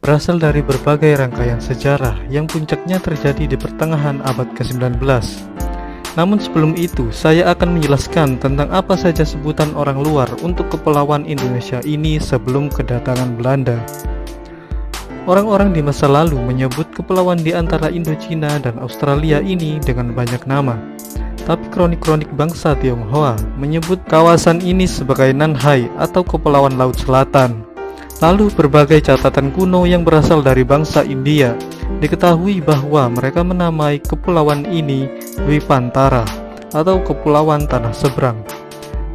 berasal dari berbagai rangkaian sejarah yang puncaknya terjadi di pertengahan abad ke-19. Namun sebelum itu, saya akan menjelaskan tentang apa saja sebutan orang luar untuk kepulauan Indonesia ini sebelum kedatangan Belanda. Orang-orang di masa lalu menyebut kepulauan di antara Indochina dan Australia ini dengan banyak nama. Tapi kronik-kronik bangsa Tionghoa menyebut kawasan ini sebagai Nanhai atau Kepulauan Laut Selatan. Lalu berbagai catatan kuno yang berasal dari bangsa India diketahui bahwa mereka menamai kepulauan ini Dwipantara atau Kepulauan Tanah Seberang.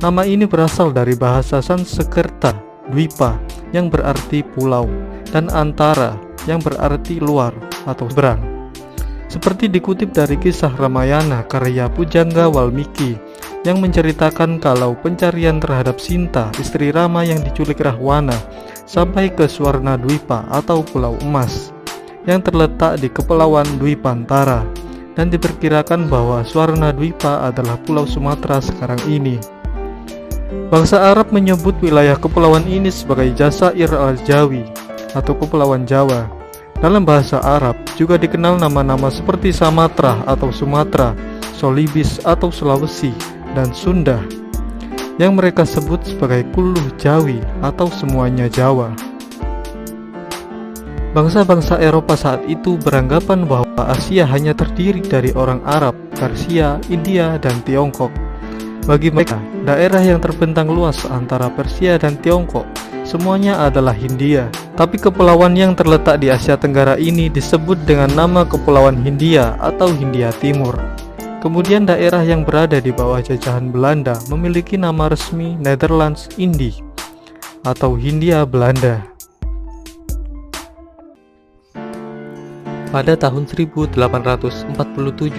Nama ini berasal dari bahasa Sanskerta Dwipa yang berarti pulau dan Antara yang berarti luar atau seberang. Seperti dikutip dari kisah Ramayana karya Pujangga Walmiki yang menceritakan kalau pencarian terhadap Sinta, istri Rama yang diculik Rahwana, sampai ke Swarna Dwipa atau Pulau Emas yang terletak di Kepulauan Dwipantara, dan diperkirakan bahwa Swarna Dwipa adalah Pulau Sumatera sekarang ini. Bangsa Arab menyebut wilayah kepulauan ini sebagai Jazair al-Jawi atau Kepulauan Jawa. Dalam bahasa Arab juga dikenal nama-nama seperti Samatra atau Sumatera, Solibis atau Sulawesi, dan Sunda yang mereka sebut sebagai Kuluh Jawi atau semuanya Jawa. Bangsa-bangsa Eropa saat itu beranggapan bahwa Asia hanya terdiri dari orang Arab, Persia, India, dan Tiongkok. Bagi mereka, daerah yang terbentang luas antara Persia dan Tiongkok semuanya adalah Hindia. Tapi kepulauan yang terletak di Asia Tenggara ini disebut dengan nama Kepulauan Hindia atau Hindia Timur. Kemudian daerah yang berada di bawah jajahan Belanda memiliki nama resmi Nederlands Indie atau Hindia Belanda. Pada tahun 1847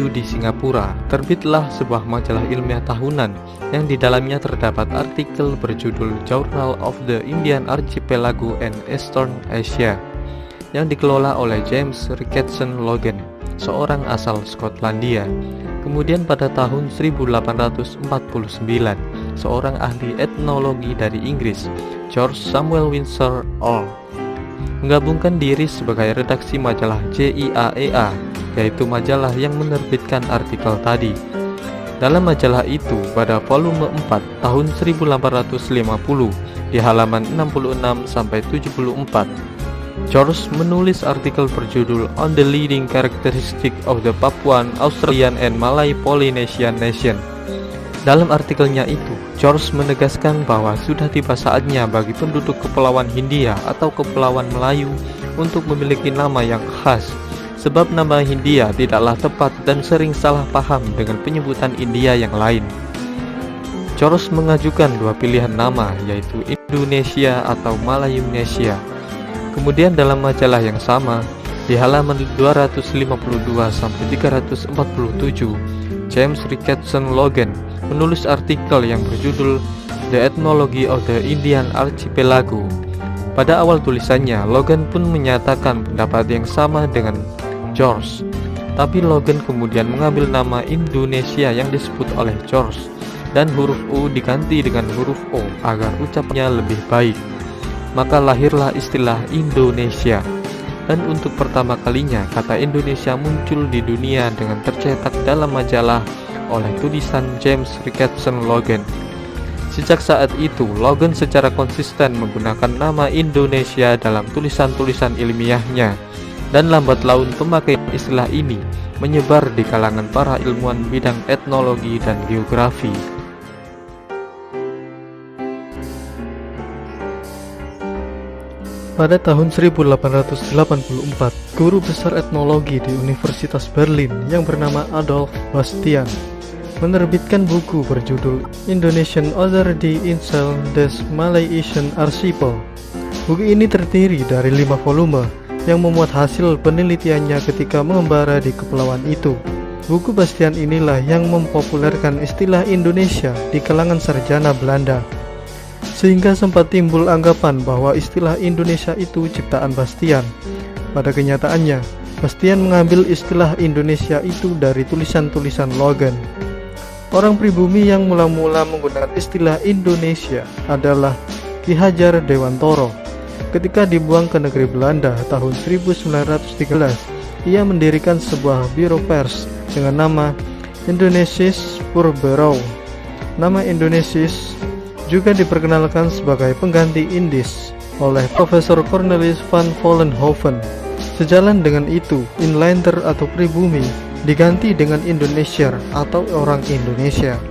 di Singapura, terbitlah sebuah majalah ilmiah tahunan yang di dalamnya terdapat artikel berjudul Journal of the Indian Archipelago and Eastern Asia yang dikelola oleh James Ricketson Logan, seorang asal Skotlandia. Kemudian pada tahun 1849, seorang ahli etnologi dari Inggris, George Samuel Windsor Earl, menggabungkan diri sebagai redaksi majalah JIAEA, yaitu majalah yang menerbitkan artikel tadi. Dalam majalah itu, pada volume 4 tahun 1850, di halaman 66-74, George menulis artikel berjudul On the Leading Characteristic of the Papuan, Australian and Malay Polynesian Nation. Dalam artikelnya itu, George menegaskan bahwa sudah tiba saatnya bagi penduduk Kepulauan Hindia atau Kepulauan Melayu untuk memiliki nama yang khas, sebab nama Hindia tidaklah tepat dan sering salah paham dengan penyebutan India yang lain. George mengajukan dua pilihan nama, yaitu Indonesia atau Malayunesia. Kemudian dalam majalah yang sama, di halaman 252-347, James Ricketson Logan menulis artikel yang berjudul The Ethnology of the Indian Archipelago. Pada awal tulisannya, Logan pun menyatakan pendapat yang sama dengan George. Tapi Logan kemudian mengambil nama Indonesia yang disebut oleh George, dan huruf U diganti dengan huruf O agar ucapannya lebih baik. Maka lahirlah istilah Indonesia. Dan untuk pertama kalinya kata Indonesia muncul di dunia dengan tercetak dalam majalah oleh tulisan James Ricketson Logan. Sejak saat itu, Logan secara konsisten menggunakan nama Indonesia dalam tulisan-tulisan ilmiahnya, dan lambat laun pemakaian istilah ini menyebar di kalangan para ilmuwan bidang etnologi dan geografi. Pada tahun 1884, guru besar etnologi di Universitas Berlin yang bernama Adolf Bastian menerbitkan buku berjudul Indonesian Oder die Insel des Malaysian Archipel. Buku ini terdiri dari 5 volume yang memuat hasil penelitiannya ketika mengembara di kepulauan itu. Buku Bastian inilah yang mempopulerkan istilah Indonesia di kalangan sarjana Belanda, sehingga sempat timbul anggapan bahwa istilah Indonesia itu ciptaan Bastian. Pada kenyataannya, Bastian mengambil istilah Indonesia itu dari tulisan-tulisan Logan. Orang pribumi yang mula-mula menggunakan istilah Indonesia adalah Ki Hajar Dewantoro, Ketika dibuang ke negeri Belanda tahun 1913, ia mendirikan sebuah biro pers dengan nama Indonesisch Spoorbureau. Nama Indonesisch juga diperkenalkan sebagai pengganti Indis oleh Profesor Cornelis van Vollenhoven. Sejalan dengan itu, Inlander atau pribumi diganti dengan Indonesiër atau orang Indonesia.